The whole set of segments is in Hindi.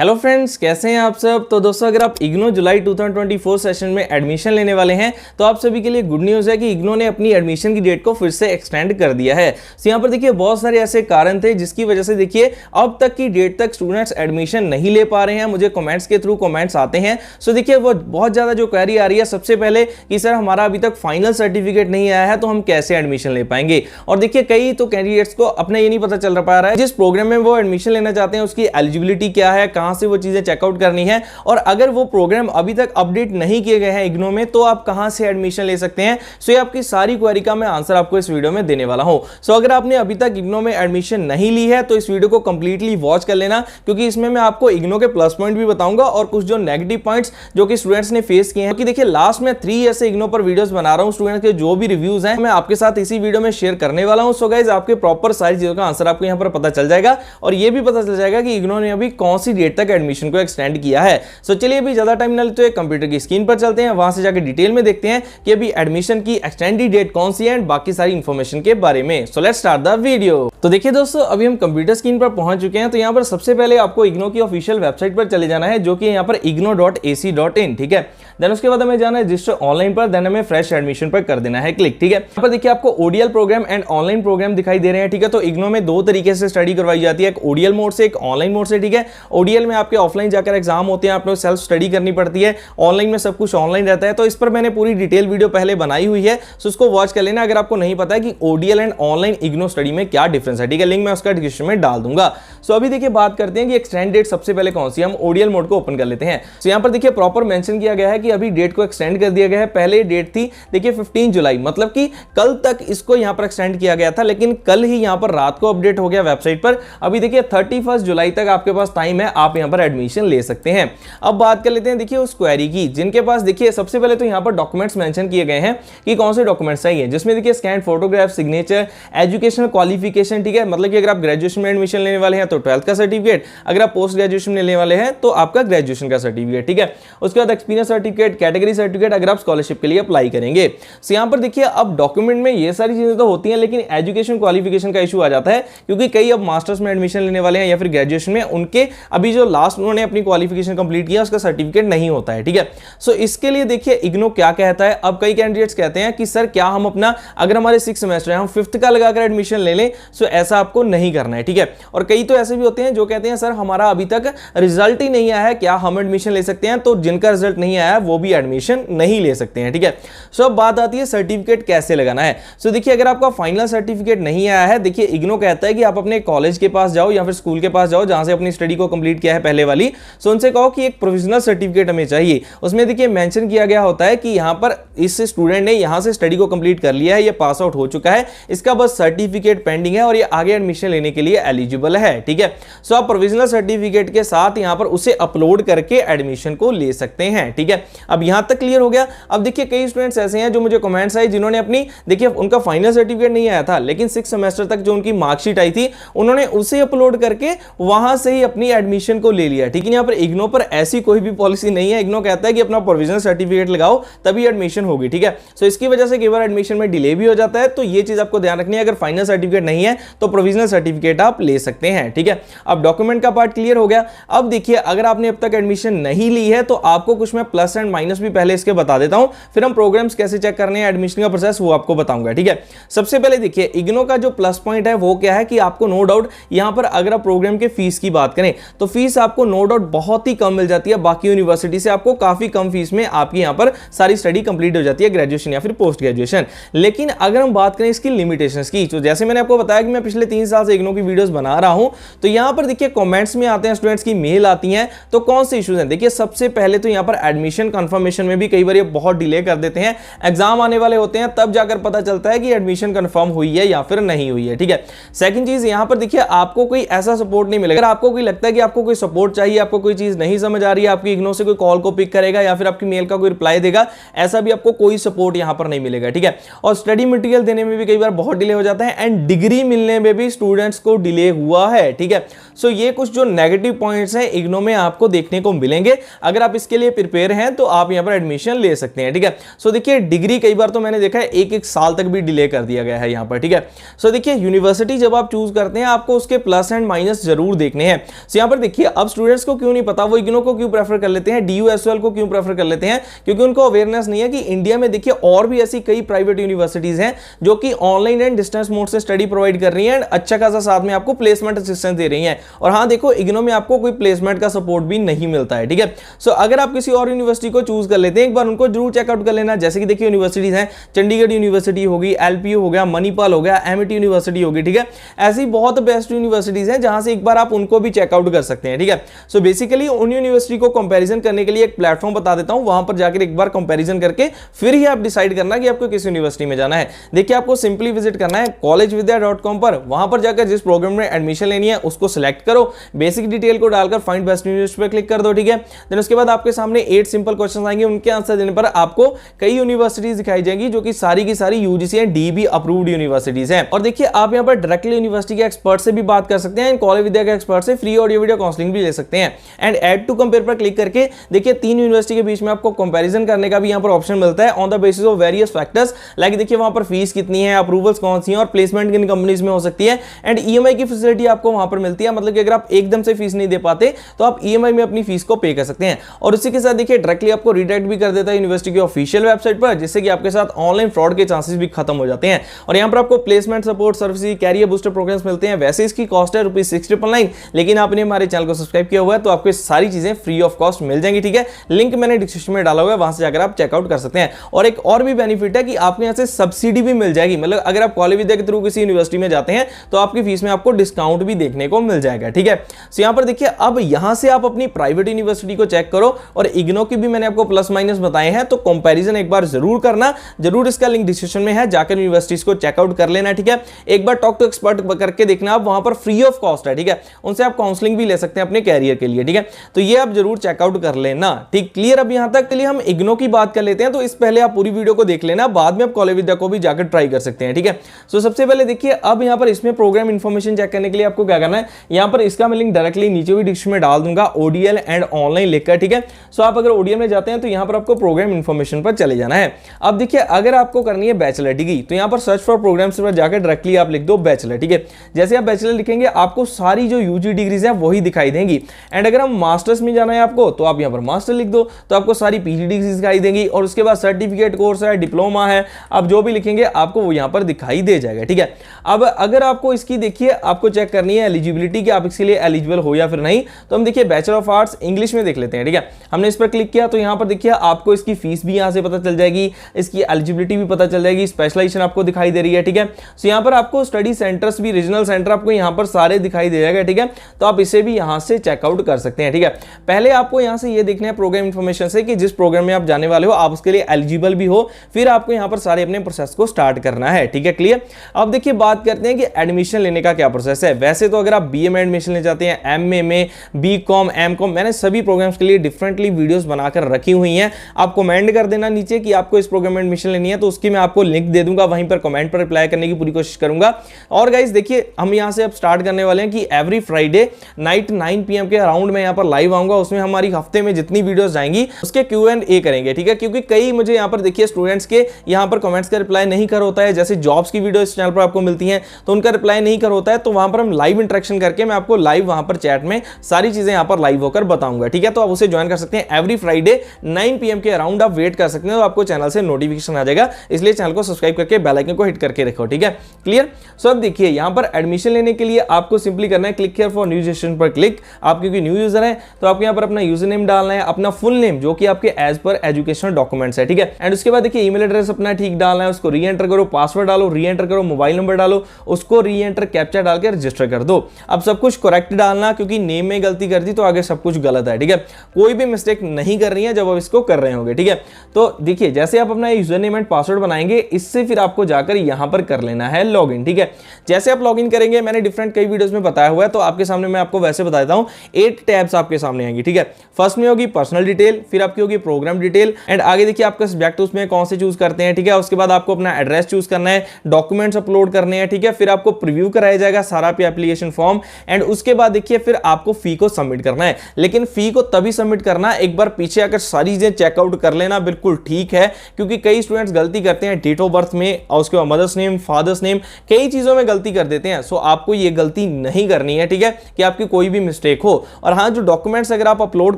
हेलो फ्रेंड्स, कैसे हैं आप सब। तो दोस्तों, अगर आप इग्नो जुलाई 2024 सेशन में एडमिशन लेने वाले हैं तो आप सभी के लिए गुड न्यूज़ है कि इग्नो ने अपनी एडमिशन की डेट को फिर से एक्सटेंड कर दिया है। तो यहाँ पर देखिए बहुत सारे ऐसे कारण थे जिसकी वजह से देखिए अब तक की डेट तक स्टूडेंट्स एडमिशन नहीं ले पा रहे हैं। मुझे कमेंट्स के थ्रू कमेंट्स आते हैं। सो देखिए वो बहुत ज़्यादा जो क्वेरी आ रही है, सबसे पहले कि सर हमारा अभी तक फाइनल सर्टिफिकेट नहीं आया है तो हम कैसे एडमिशन ले पाएंगे। और देखिए कई तो कैंडिडेट्स को अपना ये नहीं पता चल पा रहा है जिस प्रोग्राम में वो एडमिशन लेना चाहते हैं उसकी एलिजिबिलिटी क्या है, कहाँ से वो चीज़ें चेकआउट करनी है, और अगर वो प्रोग्राम अभी तक अपडेट नहीं किए गए हैं इग्नो में तो आप कहां से एडमिशन ले सकते हैं। सो ये आपकी सारी क्वेरी का मैं आंसर आपको इस वीडियो में देने वाला हूं। सो अगर आपने अभी तक इग्नो में एडमिशन नहीं ली है तो इस वीडियो को कंप्लीटली वॉच कर लेना, क्योंकि इसमें मैं आपको इग्नो के प्लस पॉइंट भी बताऊंगा और कुछ जो नेगेटिव पॉइंट्स जो कि स्टूडेंट्स ने फेस किए हैं। क्योंकि देखिए लास्ट में 3 ऐसे इग्नो पर वीडियोस बना रहा हूं, स्टूडेंट्स के जो भी रिव्यूज हैं मैं आपके साथ इसी वीडियो में शेयर करने वाला हूं। सो गाइस आपके प्रॉपर सारी चीजों का आंसर आपको यहां पर पता चल जाएगा और यह भी पता चल जाएगा कि इग्नो ने अभी कौन सी डेट तक एडमिशन को एक्सटेंड किया है। सो चलिए अभी ज्यादा टाइम ना लेते हुए कंप्यूटर की स्क्रीन पर चलते हैं, वहां से जाकर डिटेल में देखते हैं कि अभी एडमिशन की एक्सटेंडेड डेट कौन सी है एंड बाकी सारी इंफॉर्मेशन के बारे में। So let's start the video. तो देखिए दोस्तों, अभी हम कंप्यूटर स्क्रीन पर पहुंच चुके हैं। तो यहां पर सबसे पहले आपको इग्नो की ऑफिशियल वेबसाइट पर चले जाना है जो कि यहां पर igno.ac.in, ठीक है। देन उसके बाद हमें जाना है रजिस्टर ऑनलाइन पर, देन हमें फ्रेश एडमिशन पर कर देना है क्लिक, ठीक है। यहां पर देखिए आपको ODL program and online program दिखाई दे रहे हैं, ठीक है। तो इग्नो में 2 तरीके से स्टडी करवाई जाती है, एक ओडीएल मोड से, एक ऑनलाइन मोड से, ठीक है। ओडीएल में आपके ऑफलाइन जाकर एग्जाम होते हैं, आप लोग सेल्फ स्टडी करनी पड़ती है, ऑनलाइन में सब कुछ ऑनलाइन रहता है। तो इस पर मैंने पूरी डिटेल वीडियो पहले बनाई हुई है, सो उसको वॉच कर लेना अगर आपको नहीं पता है कि ODL and online IGNOU study में क्या डिफरेंस है, ठीक है। लिंक मैं उसका डिस्क्रिप्शन में डाल दूंगा। सो अभी देखिए बात करते हैं कि एक्सटेंड डेट सबसे पहले कौन सी है। हम ओडीएल मोड को ओपन कर लेते हैं। सो यहां पर देखिए प्रॉपर मेंशन किया गया है कि अभी डेट को एक्सटेंड कर दिया गया है। पहले डेट थी देखिए 15 जुलाई, मतलब कि कल तक इसको यहां पर एक्सटेंड किया गया था, लेकिन कल ही यहां पर रात को अपडेट हो गया वेबसाइट पर। अभी देखिए 31 जुलाई तक आपके पास टाइम है, आप यहां पर एडमिशन ले सकते हैं। अब बात कर लेते हैं देखिए उस क्वेरी की जिनके पास देखिए सबसे पहले तो यहां पर डॉक्यूमेंट्स मेंशन किए गए हैं कि कौन से डॉक्यूमेंट्स चाहिए, जिसमें देखिए scan photograph, signature, educational qualification, ठीक है। मतलब कि अगर आप ग्रेजुएशन में एडमिशन लेने वाले हैं तो 12th का सर्टिफिकेट, अगर आप पोस्ट ग्रेजुएशन में लेने वाले हैं तो आपका ग्रेजुएशन का सर्टिफिकेट, ठीक है। उसके बाद एक्सपीरियंस सर्टिफिकेट, कैटेगरी सर्टिफिकेट अगर आप स्कॉलरशिप के लिए अप्लाई करेंगे। सो यहां पर देखिए अब डॉक्यूमेंट में ये सारी चीजें तो होती हैं, लेकिन एजुकेशन क्वालिफिकेशन का इशू आ जाता है, क्योंकि कई अब मास्टर्स में एडमिशन लेने वाले हैं या फिर ग्रेजुएशन में, उनके अभी जो लास्ट उन्होंने अपनी क्वालिफिकेशन कंप्लीट किया उसका सर्टिफिकेट नहीं होता है, ठीक है। सो इसके लिए देखिए इग्नो क्या कहता है। अब कई कैंडिडेट्स कहते हैं कि सर क्या हम अपना, अगर हमारे 6 सेमेस्टर है हम 5th का लगाकर एडमिशन ले लें। सो ऐसा आपको नहीं करना है, ठीक है। और कई तो ऐसे भी होते हैं जो कहते हैं सर हमारा अभी तक रिजल्ट ही नहीं आया है, क्या हम एडमिशन ले सकते हैं। तो जिनका रिजल्ट नहीं आया वो भी एडमिशन नहीं ले सकते हैं, ठीक है। सो अब बात आती है सर्टिफिकेट कैसे लगाना है। सो देखिए अगर आपका फाइनल सर्टिफिकेट नहीं आया है, देखिए इग्नो कहता है कि आप अपने कॉलेज के पास जाओ या फिर स्कूल के पास जाओ जहां से अपनी स्टडी को कंप्लीट किया है पहले वाली। सो उनसे कहो कि एक प्रोविजनल सर्टिफिकेट हमें चाहिए। उसमें देखिए मेंशन किया गया होता है कि यहां पर इस स्टूडेंट ने यहां से स्टडी को कंप्लीट कर लिया है, ये पास आउट हो चुका है, इसका बस सर्टिफिकेट पेंडिंग है और ये आगे एडमिशन लेने के लिए एलिजिबल है, ठीक है। सो आप प्रोविजनल सर्टिफिकेट के साथ यहां पर उसे अपलोड करके एडमिशन को ले सकते हैं, ठीक है। अब यहां तक क्लियर हो गया। अब देखिए कई स्टूडेंट्स ऐसे हैं जो मुझे कमेंट्स आए जिन्होंने अपनी, देखिए उनका फाइनल सर्टिफिकेट नहीं आया था लेकिन 6 सेमेस्टर तक जो उनकी मार्कशीट आई थी उन्होंने उसे अपलोड करके वहां से ही अपनी एडमिशन को ले लिया, ठीक है। यहां पर इग्नो पर ऐसी कोई भी पॉलिसी नहीं है। इग्नो कहता है कि अपना प्रोविजनल सर्टिफिकेट लगाओ तभी एडमिशन होगी, ठीक है। सो इसकी वजह से कई बार एडमिशन में डिले भी हो जाता है, तो ये चीज आपको ध्यान रखनी है। अगर फाइनल सर्टिफिकेट नहीं है तो प्रोविजनल सर्टिफिकेट आप ले सकते हैं, ठीक है। अब डॉक्यूमेंट का पार्ट क्लियर हो गया। अब देखिए अगर आपने अब तक एडमिशन नहीं ली है तो आपको कुछ मैं प्लस एंड माइनस भी पहले इसके बता देता हूं, फिर हम प्रोग्राम्स कैसे चेक करने हैं, एडमिशन का प्रोसेस वो आपको बताऊंगा, ठीक है। सबसे पहले देखिए इग्नो का जो प्लस पॉइंट है वो क्या है कि आपको नो डाउट यहां पर अगर आप प्रोग्राम के फीस की बात करें तो फीस आपको नो डाउट बहुत ही कम मिल जाती है। बाकी यूनिवर्सिटी से आपको काफी कम फीस में आपकी यहां पर सारी स्टडी कंप्लीट हो जाती है, ग्रेजुएशन या फिर पोस्ट ग्रेजुएशन। लेकिन अगर हम बात करें इसकी लिमिटेशंस की, तो जैसे मैंने आपको बताया कि मैं पिछले 3 साल से इग्नो की वीडियोस बना रहा हूं, तो यहां पर देखिए कमेंट्स में आते हैं, स्टूडेंट्स की मेल आती हैं, तो कौन से इश्यूज हैं। देखिए सबसे पहले तो यहां पर एडमिशन कंफर्मेशन में भी कई बार ये बहुत डिले कर देते हैं। एग्जाम आने वाले होते हैं तब जाकर पता चलता है कि एडमिशन कंफर्म हुई है या फिर नहीं हुई है, ठीक है। सेकंड चीज यहां पर देखिए आपको कोई ऐसा सपोर्ट नहीं मिलेगा। अगर आपको कोई लगता है कि आपको कोई सपोर्ट चाहिए, आपको कोई चीज नहीं समझ आ रही है, आपकी इग्नो से कोई कॉल को पिक करेगा या फिर आपकी मेल का कोई रिप्लाई देगा, ऐसा भी आपको कोई सपोर्ट यहां पर नहीं मिलेगा, ठीक है। और स्टडी मटेरियल देने में भी कई बार बहुत डिले हो जाता है एंड डिग्री मिलने में भी स्टूडेंट्स को डिले हुआ है, ठीक है। सो ये कुछ जो नेगेटिव पॉइंट्स हैं इग्नो में आपको देखने को मिलेंगे। अगर आप इसके लिए प्रिपेयर हैं तो आप यहां पर एडमिशन ले सकते हैं, ठीक है। सो देखिए डिग्री कई बार तो मैंने देखा है एक साल तक भी डिले कर दिया गया है यहां पर, ठीक है। सो देखिए यूनिवर्सिटी जब आप चूज करते हैं आपको उसके प्लस एंड माइनस जरूर देखने हैं। सो यहां पर देखिए अब स्टूडेंट्स को क्यों नहीं पता, वो इग्नो को क्यों प्रेफर कर लेते हैं, DUSOL को क्यों प्रेफर कर लेते हैं, क्योंकि उनको अवेयरनेस नहीं है कि इंडिया में देखिए और भी ऐसी कई प्राइवेट यूनिवर्सिटीज हैं जो कि ऑनलाइन एंड डिस्टेंस मोड से स्टडी प्रोवाइड कर रही हैं एंड अच्छा खासा साथ में आपको प्लेसमेंट असिस्टेंस दे रही हैं। और हाँ देखो इग्नो में आपको कोई प्लेसमेंट का सपोर्ट भी नहीं मिलता है, ठीक है। सो अगर आप किसी और यूनिवर्सिटी को चूज कर लेते हैं एक बार उनको जरूर चेकआउट कर लेना। जैसे कि देखिए यूनिवर्सिटीज हैं, चंडीगढ़ यूनिवर्सिटी होगी, LPU हो गया, मणिपाल हो गया, MIT यूनिवर्सिटी होगी, ठीक है। ऐसी बहुत बेस्ट यूनिवर्सिटीज हैं जहां से एक बार आप उनको भी चेकआउट कर सकते हैं, ठीक है। सो बेसिकली उन यूनिवर्सिटी को कंपैरिजन करने के लिए एक प्लेटफॉर्म बता देता हूं, वहां पर जाकर एक बार कंपैरिजन करके फिर ही आप डिसाइड करना कि आपको किस यूनिवर्सिटी में जाना है। देखिए आपको सिंपली विजिट करना है collegevidya.com पर, वहां पर जाकर जिस प्रोग्राम में एडमिशन लेनी है उसको सिलेक्ट करो, बेसिक डिटेल को डालकर फाइंड बेस्ट यूनिवर्सिटी पर क्लिक कर दो, ठीक है। देन उसके बाद आपके सामने 8 सिंपल क्वेश्चंस आएंगे, उनके आंसर देने पर आपको कई यूनिवर्सिटीज दिखाई जाएंगी जो कि सारी की सारी UGC and DB approved universities हैं। और देखिए आप यहां पर डायरेक्टली यूनिवर्सिटी के एक्सपर्ट से भी बात कर सकते हैं, कॉलेज विद्या के एक्सपर्ट से फ्री ऑडियो वीडियो काउंसलिंग भी ले सकते हैं। एंड ऐड टू कंपेयर पर क्लिक करके देखिए 3 यूनिवर्सिटी के बीच में आपको कंपैरिजन करने का भी यहां पर ऑप्शन मिलता है on the basis of various factors, like देखिए वहां पर फीस कितनी है, अप्रूवल्स कौन सी हैं और प्लेसमेंट किन कंपनीज में हो सकती है, एंड EMI की फैसिलिटी आपको वहां पर मिलती है। मतलब कि अगर आप एकदम से फीस नहीं दे पाते तो आप EMI में अपनी फीस को पे कर सकते हैं। और उसी के साथ देखिए डायरेक्टली आपको रिडायरेक्ट भी कर देता है यूनिवर्सिटी की ऑफिशियल वेबसाइट पर, जिससे कि आपके साथ ऑनलाइन फ्रॉड के चांसेस भी खत्म हो जाते हैं। और यहां पर आपको placement support service, career booster programs मिलते हैं। वैसे इसकी कॉस्ट है ₹6,999, लेकिन आपने हमारे चैनल को सब्सक्राइब किया हुआ है तो आपको सारी चीजें फ्री ऑफ कॉस्ट मिल जाएंगी, ठीक है। लिंक मैंने डिस्क्रिप्शन में डाला हुआ है, वहां से जाकर आप चेकआउट कर सकते हैं। और एक और भी बेनिफिट है कि आपको यहां से सब्सिडी भी मिल जाएगी, मतलब अगर आप कॉलेज विद्या के थ्रू किसी यूनिवर्सिटी में जाते हैं तो आपकी फीस में आपको डिस्काउंट भी देखने को मिल जाएगा, ठीक है। सो यहां पर देखिए अब यहां से आप अपनी प्राइवेट यूनिवर्सिटी को चेक करो, और इग्नो की भी मैंने आपको प्लस माइनस बताए हैं, तो कंपैरिजन एक बार जरूर करना, जरूर इसका लिंक डिस्क्रिप्शन में है, जाकर यूनिवर्सिटीज को चेकआउट कर लेना, ठीक है। एक बार टॉक टू एक्सपर्ट करके देखना, आप वहां पर फ्री ऑफ कॉस्ट है, ठीक है। उनसे आप काउंसलिंग भी ले सकते हैं अपने कैरियर के लिए, ठीक है। तो ये आप जरूर चेकआउट कर लेना, ठीक। क्लियर? अब यहां तक के लिए हम इग्नो की बात कर लेते हैं, तो इस पहले आप पूरी वीडियो को देख लेना, बाद में आप कॉलेज विद्या को भी जाकर ट्राई कर सकते हैं, ठीक है। सो सबसे पहले देखिए अब यहां पर इसमें प्रोग्राम इन्फॉर्मेशन चेक करने के लिए आपको क्या करना है, यहां पर इसका मैं लिंक डायरेक्टली नीचे भी डिस्क्रिप्शन में डाल दूंगा, ODL एंड ऑनलाइन लिखकर, ठीक है। सो आप अगर ODL में जाते हैं तो यहां पर आपको प्रोग्राम इन्फॉर्मेशन पर चले जाना है। अब देखिए अगर आपको करनी है बैचलर डिग्री, तो यहां पर सर्च फॉर प्रोग्राम्स पर जाकर डायरेक्टली आप लिख दो बैचलर, ठीक है। जैसे आप बैचलर लिखेंगे आपको सारी जो UG डिग्रीज हैं वही दिखाई देंगी। एंड अगर हम मास्टर्स में जाना है आपको, तो आप यहां पर मास्टर लिख दो, तो आपको सारी PG डिग्रीज दिखाई देंगी। और उसके बाद सर्टिफिकेट कोर्स है, डिप्लोमा है, आप जो भी लिखेंगे आपको वो यहां पर दिखाई दे जाएगा, ठीक है। अब अगर आपको इसकी देखिए आपको चेक करनी है एलिजिबिलिटी कि आप इसके लिए एलिजिबल हो या फिर नहीं, तो हम देखिए बैचलर ऑफ आर्ट्स इंग्लिश में देख लेते हैं, ठीक है। हमने इस पर क्लिक किया तो यहां पर देखिए आपको इसकी फीस भी यहां से पता चल जाएगी, इसकी एलिजिबिलिटी भी पता चल जाएगी, स्पेशलाइजेशन आपको दिखाई दे रही है, ठीक है। सो यहां पर आपको स्टडी सेंटर्स भी, रीजनल सेंटर आपको यहां पर सारे दिखाई दे जाएगा, ठीक है। तो आप इसे भी यहां से चेकआउट कर सकते हैं, ठीक है। पहले आपको यहां से ये देखना है प्रोग्राम इंफॉर्मेशन से कि जिस प्रोग्राम में आप जाने वाले हो आप उसके लिए एलिजिबल भी हो, फिर आपको यहां पर सारे अपने प्रोसेस को स्टार्ट करना है, ठीक है। क्लियर? अब देखिए बात करते हैं कि एडमिशन लेने का क्या प्रोसेस है। वैसे तो अगर आप BA में एडमिशन ले जाते हैं, MA में, BCom, MCom, मैंने सभी प्रोग्राम्स के लिए डिफरेंटली वीडियोस बनाकर रखी हुई हैं। आप कमेंट कर देना नीचे कि आपको इस प्रोग्राम में एडमिशन लेनी है, तो उसकी मैं आपको लिंक दे दूंगा, वहीं पर कमेंट पर रिप्लाई करने की पूरी कोशिश करूंगा। और गाइस देखिए हम यहां से अब स्टार्ट करने वाले हैं कि एवरी फ्राइडे नाइट 9 PM के अराउंड में यहां पर लाइव आऊंगा, उसमें हमारी हफ्ते में जितनी वीडियोस जाएंगी उसके Q&A करेंगे, ठीक है। क्योंकि कई मुझे यहां पर देखिए स्टूडेंट्स के यहां पर कमेंट्स का रिप्लाई नहीं कर होता है, जैसे जॉब्स की वीडियो इस चैनल पर आपको मिलती हैं तो उनका रिप्लाई नहीं कर होता है, तो वहां पर हम लाइव इंटरेक्शन करके मैं आपको लाइव वहां पर चैट में सारी चीजें यहां पर लाइव होकर बताऊंगा, ठीक है। तो आप उसे ज्वाइन कर सकते हैं एवरी फ्राइडे 9 PM के अराउंड, आप वेट कर सकते हैं, तो आपको चैनल से नोटिफिकेशन आ जाएगा, इसलिए चैनल को सब्सक्राइब करके बेल आइकन को हिट करके रखो, ठीक है। क्लियर? सो अब देखिए यहां पर एडमिशन लेने के लिए आपको सिंपली करना है click here for new registration पर क्लिक। आप क्योंकि न्यू यूजर है तो आपको यहां पर अपना यूजर नेम डालना है, अपना फुल नेम जो कि आपके एज पर एजुकेशनल डॉक्यूमेंट्स है, ठीक है। एंड उसके बाद देखिए ईमेल एड्रेस अपना ठीक डालना है, उसको री एंटर करो, पासवर्ड डालो, री एंटर करो, मोबाइल नंबर डालो, उसको री एंटर कैप्चा डाल के रजिस्टर कर दो। अब सब कुछ करेक्ट डालना, क्योंकि नेम में गलती कर दी तो आगे सब कुछ गलत है, ठीक है। कोई भी मिस्टेक नहीं कर रही है जब आप इसको कर रहे होंगे, ठीक है। तो देखिए जैसे आप अपना यूजर नेम एंड पासवर्ड बनाएंगे, इससे फिर आपको जाकर यहां पर कर लेना है लॉगिन, ठीक है। जैसे आप लॉगिन करेंगे, मैंने डिफरेंट कई वीडियोस में बताया हुआ है, तो आपके सामने मैं आपको वैसे बता देता हूं, 8 टैब्स आपके सामने आएंगी, ठीक है। फर्स्ट में होगी पर्सनल डिटेल, फिर आपकी होगी प्रोग्राम डिटेल, एंड आगे देखिए आपका सब्जेक्ट उसमें कौन से चूज करते हैं, ठीक है। उसके बाद आपको अपना एड्रेस चूज करना है, डॉक्यूमेंट्स अपलोड करने हैं, ठीक है। फिर आपको प्रीव्यू कराया जाएगा सारा पे एप्लीकेशन फॉर्म, एंड उसके बाद देखिए फिर आपको फी को सबमिट करना है। लेकिन फी को तभी सबमिट करना, एक बार पीछे आकर सारी चीजें चेकआउट कर लेना, बिल्कुल ठीक है, क्योंकि कई स्टूडेंट्स गलती करते हैं डेट ऑफ बर्थ में और उसके बाद मदर्स नेम, फादर्स नेम, कई चीजों में गलती कर देते हैं। सो आपको ये गलती नहीं करनी है, ठीक है, कि आपकी कोई भी मिस्टेक हो। और हाँ, जो डॉक्यूमेंट्स अगर आप अपलोड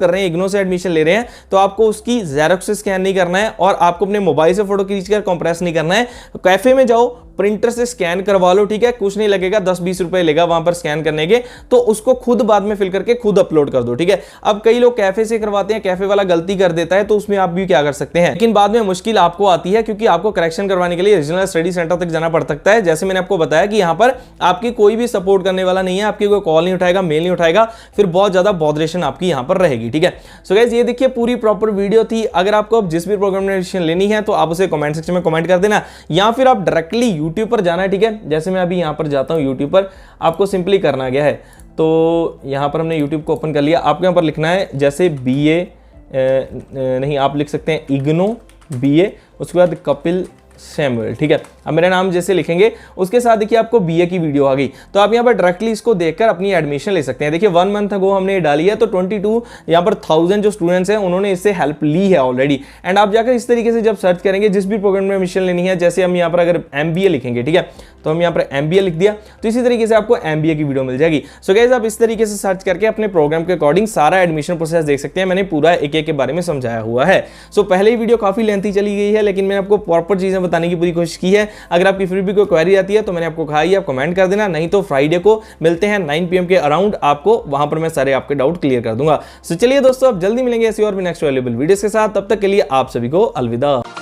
कर रहे हैं, इग्नो से एडमिशन ले रहे हैं, तो आपको उसकी जेरॉक्स स्कैन नहीं करना है और आपको अपने मोबाइल से फोटो खींचकर कंप्रेस नहीं करना है। कैफे में जाओ, प्रिंटर से स्कैन करवा लो, ठीक है, कुछ नहीं लगेगा, 10-20 रुपए लेगा वहां पर स्कैन करने के, तो उसको खुद बाद में फिल करके खुद अपलोड कर दो, ठीक है। अब कई लोग कैफे से करवाते हैं, कैफे वाला गलती कर देता है, तो उसमें आप भी क्या कर सकते हैं, लेकिन बाद में मुश्किल आपको आती है, क्योंकि आपको करेक्शन करवाने के लिए रीजनल स्टडी सेंटर तक जाना पड़ सकता है। जैसे मैंने आपको बताया कि यहां पर आपकी कोई भी सपोर्ट करने वाला नहीं है, आपकी कोई कॉल नहीं उठाएगा, मेल नहीं उठाएगा, फिर बहुत ज्यादा बॉदरेशन आपकी यहां पर रहेगी, ठीक है। सो गाइस, ये देखिए पूरी प्रॉपर वीडियो थी। अगर आपको अब जिस भी प्रोग्राम में एडमिशन लेनी है तो आप उसे कमेंट सेक्शन में कमेंट कर देना, या फिर आप डायरेक्टली यूट्यूब पर जाना है, ठीक है। जैसे मैं अभी यहां पर जाता हूं यूट्यूब पर, आपको सिंपली करना क्या है, तो यहां पर हमने यूट्यूब को ओपन कर लिया। आपको यहां पर लिखना है जैसे BA नहीं, आप लिख सकते हैं इग्नो BA, उसके बाद कपिल सैमुअल, ठीक है। अब मेरा नाम जैसे लिखेंगे, उसके साथ देखिए आपको BA की वीडियो आ गई, तो आप यहाँ पर डायरेक्टली इसको देखकर अपनी एडमिशन ले सकते हैं। देखिए 1 मंथ अगो हमने ये डाली है, तो 22 यहाँ पर 1000 जो स्टूडेंट्स हैं उन्होंने इससे हेल्प ली है ऑलरेडी। एंड आप जाकर इस तरीके से जब सर्च करेंगे जिस भी प्रोग्राम में एडमिशन लेनी है, जैसे हम यहाँ पर अगर MBA लिखेंगे, ठीक है, तो हम यहाँ पर MBA लिख दिया, तो इसी तरीके से आपको MBA की वीडियो मिल जाएगी। सो गाइस, आप इस तरीके से सर्च करके अपने प्रोग्राम के अकॉर्डिंग सारा एडमिशन प्रोसेस देख सकते हैं। मैंने पूरा एक के बारे में समझाया हुआ है। सो पहले ही वीडियो काफी लेंथी चली गई है, लेकिन मैंने आपको प्रॉपर चीजें बताने की पूरी कोशिश की है। अगर आपकी फिर भी कोई क्वेरी आती है तो मैंने आपको कहा ही, आप कमेंट कर देना, नहीं तो फ्राइडे को मिलते हैं 9 PM के अराउंड, आपको वहां पर मैं सारे आपके डाउट क्लियर कर दूंगा। सो चलिए दोस्तों, अब जल्दी मिलेंगे ऐसी और भी नेक्स्ट अवेलेबल वीडियोस के साथ। तब तक के लिए आप सभी को अलविदा।